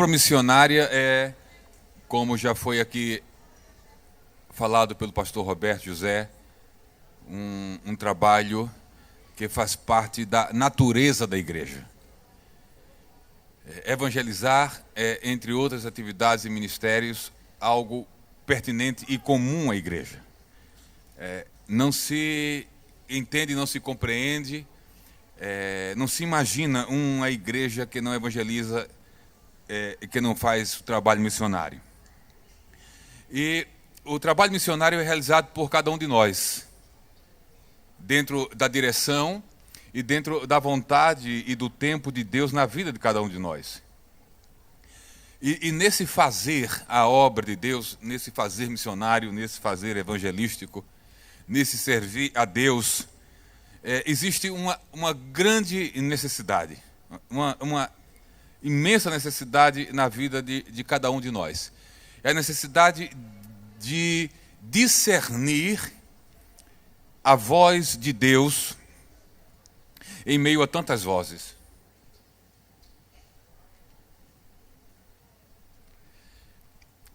obra missionária é, como já foi aqui falado pelo pastor Roberto José, um trabalho que faz parte da natureza da igreja. Evangelizar é, entre outras atividades e ministérios, algo pertinente e comum à igreja. Não se entende, não se compreende, não se imagina uma igreja que não evangeliza, que não faz o trabalho missionário. E o trabalho missionário é realizado por cada um de nós, dentro da direção e dentro da vontade e do tempo de Deus na vida de cada um de nós. E nesse fazer a obra de Deus, nesse fazer missionário, nesse fazer evangelístico, nesse servir a Deus, existe uma grande necessidade, uma imensa necessidade na vida de cada um de nós. É a necessidade de discernir a voz de Deus em meio a tantas vozes.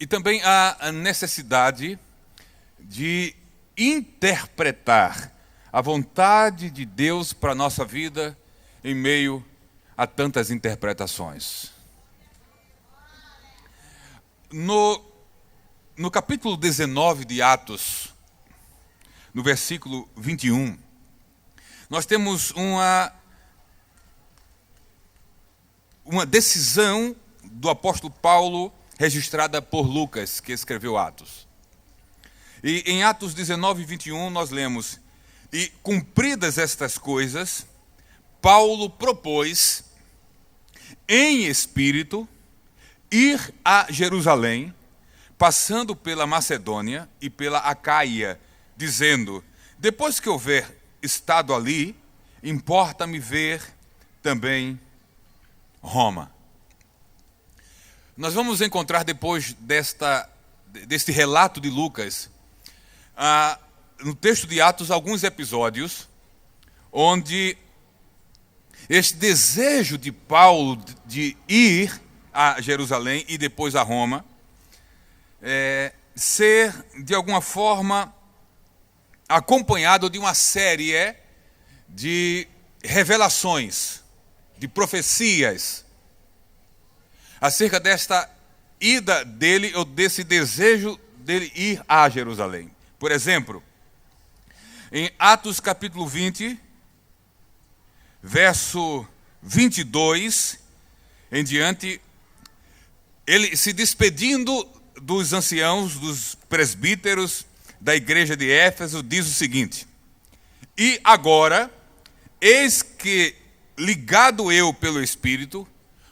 E também há a necessidade de interpretar a vontade de Deus para a nossa vida em meio a tantas interpretações. No capítulo 19 de Atos, no versículo 21, nós temos uma decisão do apóstolo Paulo registrada por Lucas, que escreveu Atos. E em Atos 19, 21, nós lemos: e cumpridas estas coisas, Paulo propôs, em espírito, ir a Jerusalém, passando pela Macedônia e pela Acaia, dizendo: depois que houver estado ali, importa-me ver também Roma. Nós vamos encontrar depois deste relato de Lucas, no texto de Atos, alguns episódios onde este desejo de Paulo de ir a Jerusalém e depois a Roma, ser de alguma forma acompanhado de uma série de revelações, de profecias, acerca desta ida dele, ou desse desejo dele ir a Jerusalém. Por exemplo, em Atos capítulo 20, verso 22 em diante, ele se despedindo dos anciãos, dos presbíteros da igreja de Éfeso, diz o seguinte: e agora, eis que, ligado eu pelo Espírito,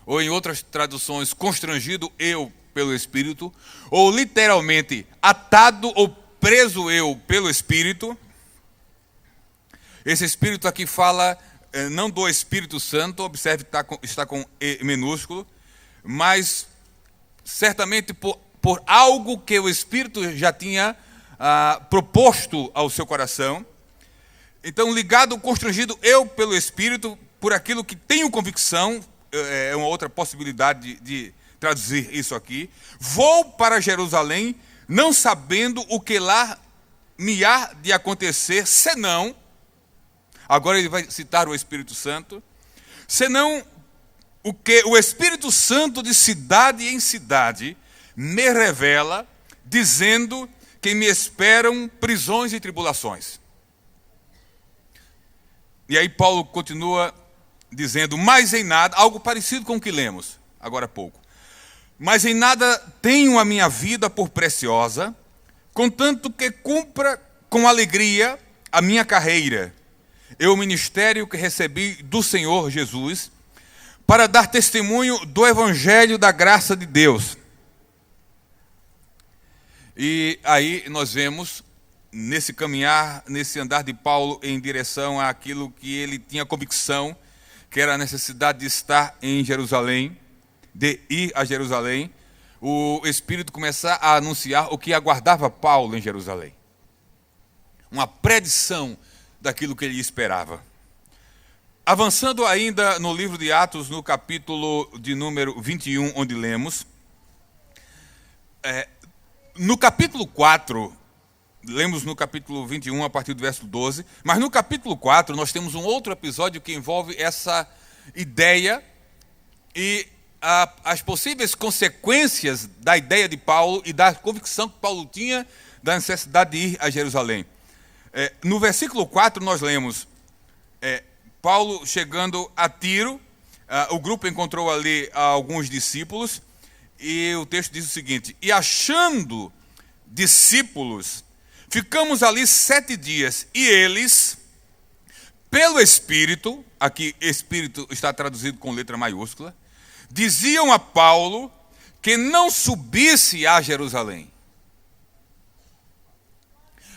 ou em outras traduções, constrangido eu pelo Espírito, ou literalmente, atado ou preso eu pelo Espírito. Esse Espírito aqui fala não do Espírito Santo, observe que está com E minúsculo, mas certamente por algo que o Espírito já tinha proposto ao seu coração. Então, ligado, constrangido eu pelo Espírito, por aquilo que tenho convicção, é uma outra possibilidade de traduzir isso aqui. Vou para Jerusalém, não sabendo o que lá me há de acontecer, senão, agora ele vai citar o Espírito Santo, senão o que o Espírito Santo de cidade em cidade me revela, dizendo que me esperam prisões e tribulações. E aí Paulo continua dizendo: mas em nada, algo parecido com o que lemos agora há pouco, mas em nada tenho a minha vida por preciosa, contanto que cumpra com alegria a minha carreira, e o ministério que recebi do Senhor Jesus, para dar testemunho do evangelho da graça de Deus. E aí nós vemos, nesse caminhar, nesse andar de Paulo em direção àquilo que ele tinha convicção, que era a necessidade de estar em Jerusalém, de ir a Jerusalém, o Espírito começar a anunciar o que aguardava Paulo em Jerusalém. Uma predição daquilo que ele esperava. Avançando ainda no livro de Atos, no capítulo de número 21, onde lemos, no capítulo 4, lemos no capítulo 21 a partir do verso 12, mas no capítulo 4 nós temos um outro episódio que envolve essa ideia e as possíveis consequências da ideia de Paulo e da convicção que Paulo tinha da necessidade de ir a Jerusalém. No versículo 4 nós lemos, Paulo chegando a Tiro, o grupo encontrou ali alguns discípulos, e o texto diz o seguinte: e achando discípulos, ficamos ali 7 dias, e eles, pelo Espírito, aqui Espírito está traduzido com letra maiúscula, diziam a Paulo que não subisse a Jerusalém.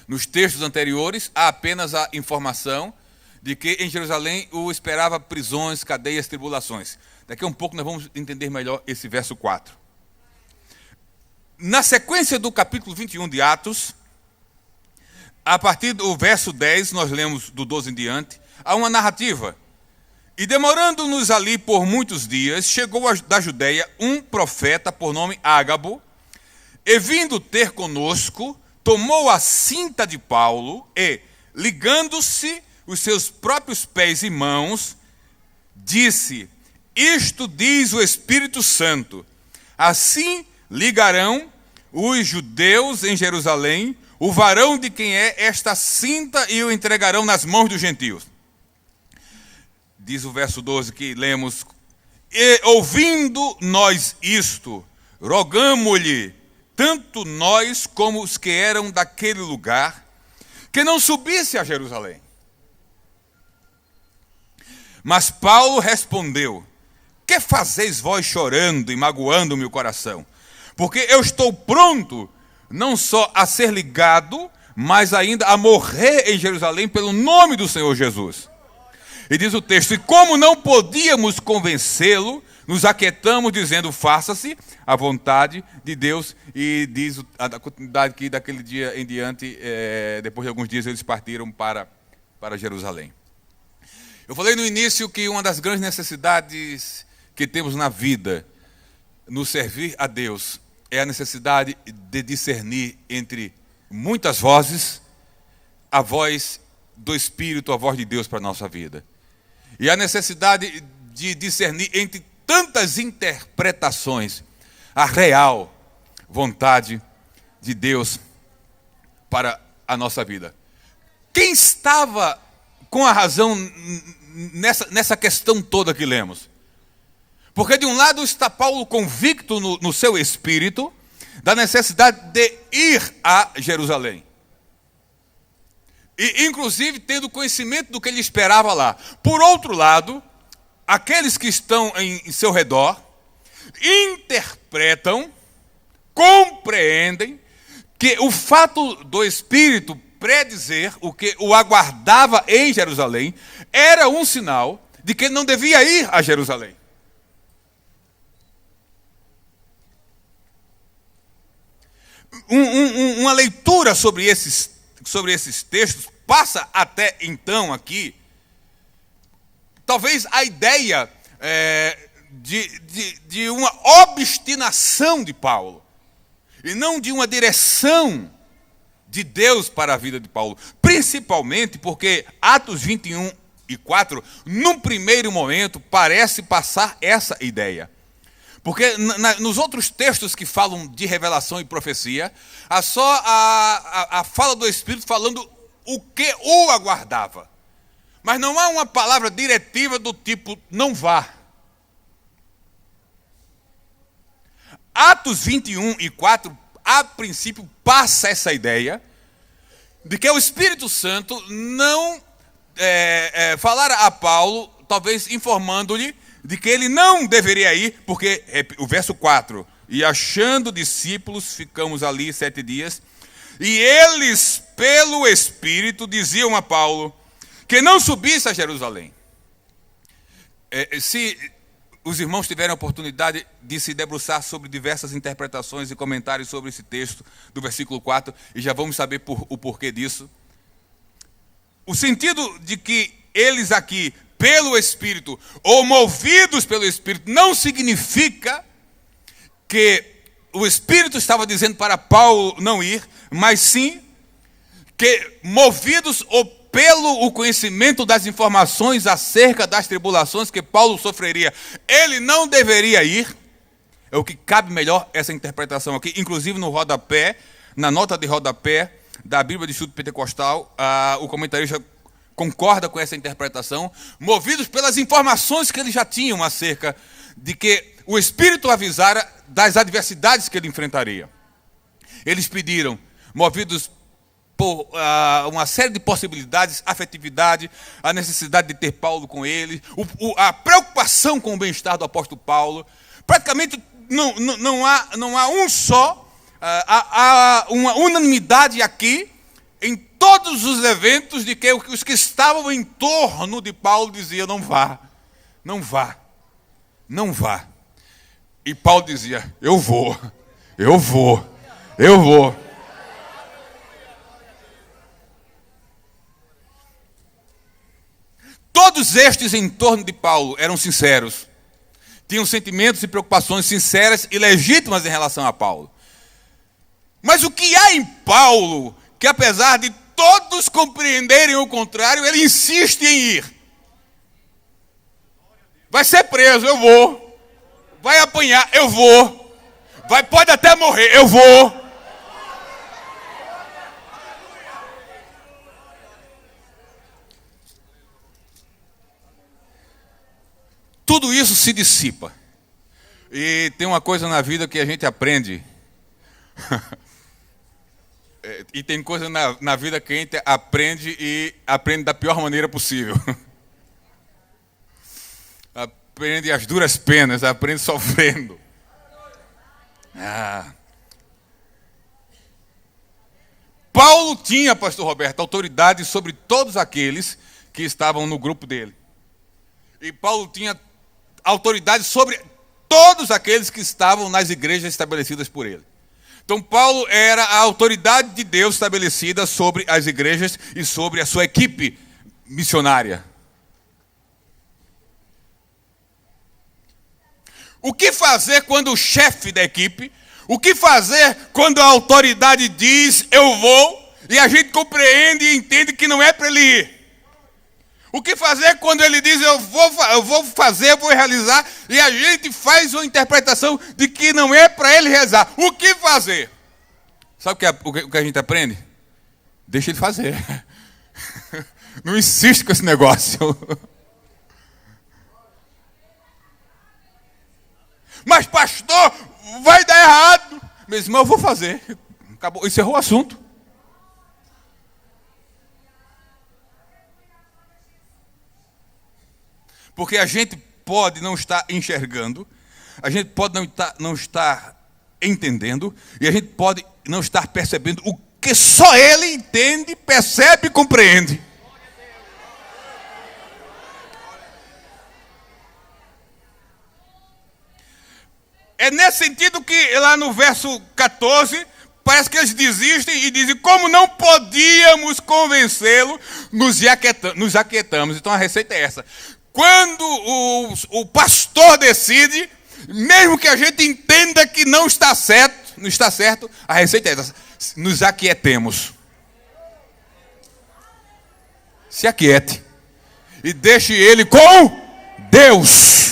Nos textos anteriores, há apenas a informação de que em Jerusalém o esperava prisões, cadeias, tribulações. Daqui a um pouco nós vamos entender melhor esse verso 4. Na sequência do capítulo 21 de Atos, a partir do verso 10, nós lemos do 12 em diante, há uma narrativa. E demorando-nos ali por muitos dias, chegou da Judeia um profeta por nome Ágabo, e vindo ter conosco, tomou a cinta de Paulo e, ligando-se os seus próprios pés e mãos, disse: isto diz o Espírito Santo, assim ligarão os judeus em Jerusalém o varão de quem é esta cinta e o entregarão nas mãos dos gentios. Diz o verso 12 que lemos: e ouvindo nós isto, rogamo-lhe, tanto nós como os que eram daquele lugar, que não subisse a Jerusalém. Mas Paulo respondeu: que fazeis vós chorando e magoando o meu coração? Porque eu estou pronto, não só a ser ligado, mas ainda a morrer em Jerusalém pelo nome do Senhor Jesus. E diz o texto: e como não podíamos convencê-lo, nos aquietamos dizendo: faça-se a vontade de Deus. E diz a continuidade que daquele dia em diante, depois de alguns dias, eles partiram para Jerusalém. Eu falei no início que uma das grandes necessidades que temos na vida, no servir a Deus, é a necessidade de discernir entre muitas vozes, a voz do Espírito, a voz de Deus para a nossa vida. E a necessidade de discernir entre tantas interpretações, a real vontade de Deus para a nossa vida. Quem estava com a razão nessa questão toda que lemos? Porque de um lado está Paulo convicto no seu espírito da necessidade de ir a Jerusalém. E inclusive tendo conhecimento do que ele esperava lá. Por outro lado, aqueles que estão em seu redor interpretam, compreendem que o fato do Espírito predizer o que o aguardava em Jerusalém era um sinal de que ele não devia ir a Jerusalém. Uma leitura sobre esses textos passa até então aqui, talvez a ideia de uma obstinação de Paulo, e não de uma direção de Deus para a vida de Paulo, principalmente porque Atos 21 e 4, num primeiro momento, parece passar essa ideia. Porque nos outros textos que falam de revelação e profecia, há só a fala do Espírito falando o que o aguardava. Mas não há uma palavra diretiva do tipo, não vá. Atos 21 e 4, a princípio, passa essa ideia de que o Espírito Santo não falara a Paulo, talvez informando-lhe de que ele não deveria ir, porque, o verso 4, e achando discípulos, ficamos ali 7 dias, e eles, pelo Espírito, diziam a Paulo que não subisse a Jerusalém. Se os irmãos tiverem a oportunidade de se debruçar sobre diversas interpretações e comentários sobre esse texto do versículo 4, e já vamos saber o porquê disso. O sentido de que eles aqui pelo Espírito ou movidos pelo Espírito não significa que o Espírito estava dizendo para Paulo não ir, mas sim que movidos ou pelo o conhecimento das informações acerca das tribulações que Paulo sofreria, ele não deveria ir. É o que cabe melhor essa interpretação aqui, inclusive no rodapé, na nota de rodapé da Bíblia de Estudo Pentecostal, o comentarista concorda com essa interpretação, movidos pelas informações que eles já tinham acerca de que o Espírito avisara das adversidades que ele enfrentaria. Eles pediram, movidos por uma série de possibilidades, afetividade, a necessidade de ter Paulo com ele, a preocupação com o bem-estar do apóstolo Paulo. Praticamente não há um só, há uma unanimidade aqui em todos os eventos de que os que estavam em torno de Paulo diziam: não vá, não vá, não vá. E Paulo dizia: eu vou, eu vou, eu vou. Todos estes em torno de Paulo eram sinceros. Tinham sentimentos e preocupações sinceras e legítimas em relação a Paulo. Mas o que há em Paulo, que apesar de todos compreenderem o contrário, ele insiste em ir? Vai ser preso, eu vou. Vai apanhar, eu vou. Pode até morrer, eu vou. Tudo isso se dissipa. E tem uma coisa na vida que a gente aprende. E tem coisa na vida que a gente aprende e aprende da pior maneira possível. Aprende as duras penas, aprende sofrendo. Paulo tinha, pastor Roberto, autoridade sobre todos aqueles que estavam no grupo dele. E Paulo tinha autoridade sobre todos aqueles que estavam nas igrejas estabelecidas por ele. Então Paulo era a autoridade de Deus estabelecida sobre as igrejas e sobre a sua equipe missionária. O que fazer quando o chefe da equipe, o que fazer quando a autoridade diz eu vou, e a gente compreende e entende que não é para ele ir? O que fazer quando ele diz eu vou fazer, eu vou realizar, e a gente faz uma interpretação de que não é para ele rezar? O que fazer? Sabe o que a gente aprende? Deixa ele fazer. Não insiste com esse negócio. Mas pastor, vai dar errado. Meu irmão, eu vou fazer. Acabou, encerrou o assunto. Porque a gente pode não estar enxergando, a gente pode não estar entendendo, e a gente pode não estar percebendo o que só ele entende, percebe e compreende. É nesse sentido que lá no verso 14, parece que eles desistem e dizem: como não podíamos convencê-lo, nos aquietamos. Então a receita é essa. Quando o pastor decide, mesmo que a gente entenda que não está certo, a receita é essa: nos aquietemos. Se aquiete e deixe ele com Deus.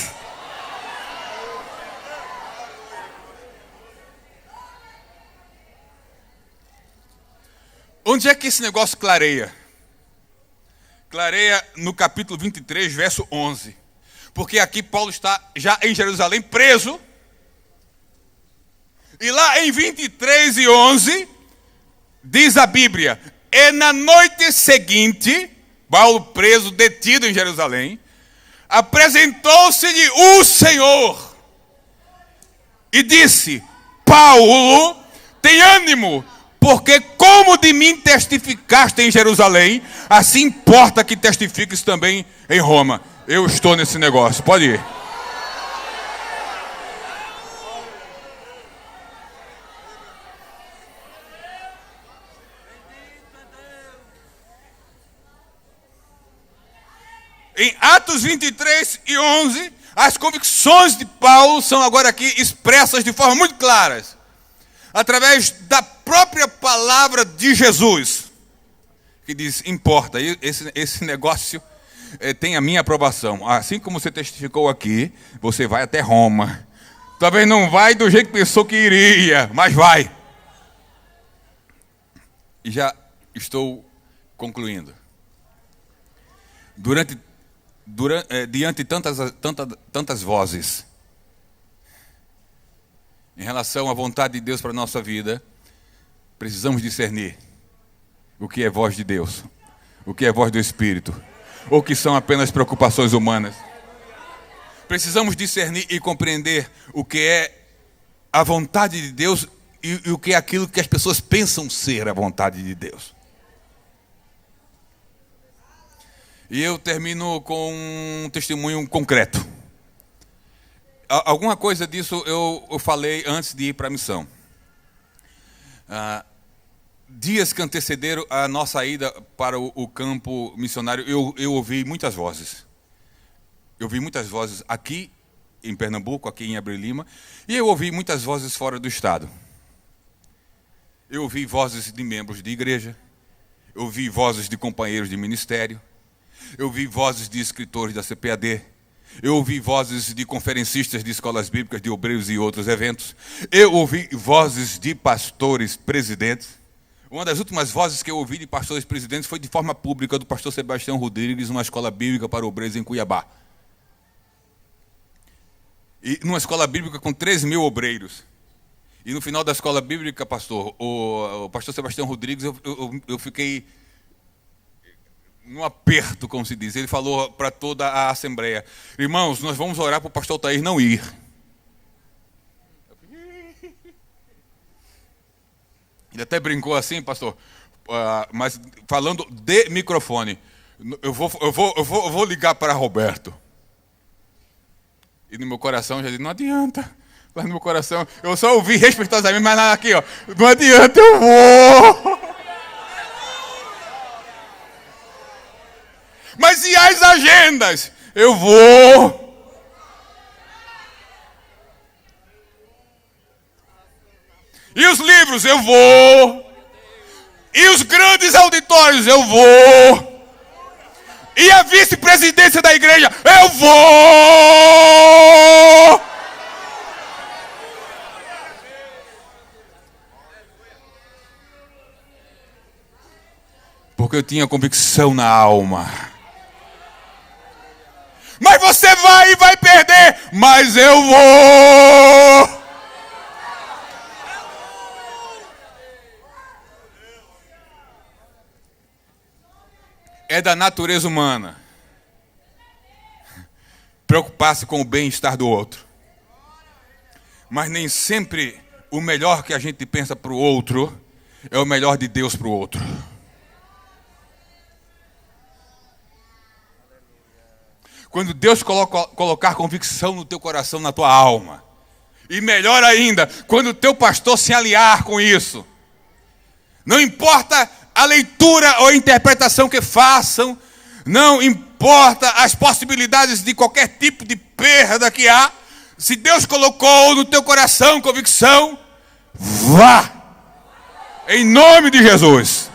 Onde é que esse negócio clareia? Clareia no capítulo 23, verso 11. Porque aqui Paulo está já em Jerusalém, preso. E lá em 23 e 11, diz a Bíblia: e na noite seguinte, Paulo preso, detido em Jerusalém, apresentou-se-lhe o Senhor e disse: Paulo, tem ânimo, porque como de mim testificaste em Jerusalém, assim importa que testifiques também em Roma. Eu estou nesse negócio, pode ir. Em Atos 23:11, as convicções de Paulo são agora aqui expressas de forma muito claras, através da própria palavra de Jesus, que diz: importa, esse negócio tem a minha aprovação. Assim como você testificou aqui, você vai até Roma. Talvez não vai do jeito que pensou que iria, mas vai. E já estou concluindo. Diante de tantas vozes em relação à vontade de Deus para a nossa vida, precisamos discernir o que é voz de Deus, o que é voz do Espírito, ou que são apenas preocupações humanas. Precisamos discernir e compreender o que é a vontade de Deus e o que é aquilo que as pessoas pensam ser a vontade de Deus. E eu termino com um testemunho concreto. Alguma coisa disso eu falei antes de ir para a missão. Dias que antecederam a nossa ida para o campo missionário, eu ouvi muitas vozes. Eu ouvi muitas vozes aqui em Pernambuco, aqui em Abreu Lima, e eu ouvi muitas vozes fora do estado. Eu ouvi vozes de membros de igreja, eu ouvi vozes de companheiros de ministério, eu ouvi vozes de escritores da CPAD, eu ouvi vozes de conferencistas de escolas bíblicas, de obreiros e outros eventos, eu ouvi vozes de pastores presidentes. Uma das últimas vozes que eu ouvi de pastores presidentes foi de forma pública do pastor Sebastião Rodrigues, numa escola bíblica para obreiros em Cuiabá. E numa escola bíblica com 13.000 obreiros. E no final da escola bíblica, pastor, o pastor Sebastião Rodrigues, eu fiquei num aperto, como se diz. Ele falou para toda a assembleia: irmãos, nós vamos orar para o pastor Altair não ir. Ele até brincou assim, pastor, mas falando de microfone: eu vou ligar para Roberto. E no meu coração já disse: não adianta. Mas no meu coração, eu só ouvi respeitosamente, mas nada aqui, ó. Não adianta, eu vou. Mas e as agendas? Eu vou. E os livros? Eu vou. E os grandes auditórios? Eu vou. E a vice-presidência da igreja? Eu vou. Porque eu tinha convicção na alma. Mas você vai e vai perder. Mas eu vou. É da natureza humana preocupar-se com o bem-estar do outro. Mas nem sempre o melhor que a gente pensa para o outro é o melhor de Deus para o outro. Quando Deus colocar convicção no teu coração, na tua alma. E melhor ainda, quando o teu pastor se aliar com isso. Não importa a leitura ou a interpretação que façam, não importa as possibilidades de qualquer tipo de perda que há, se Deus colocou no teu coração convicção, vá! Em nome de Jesus.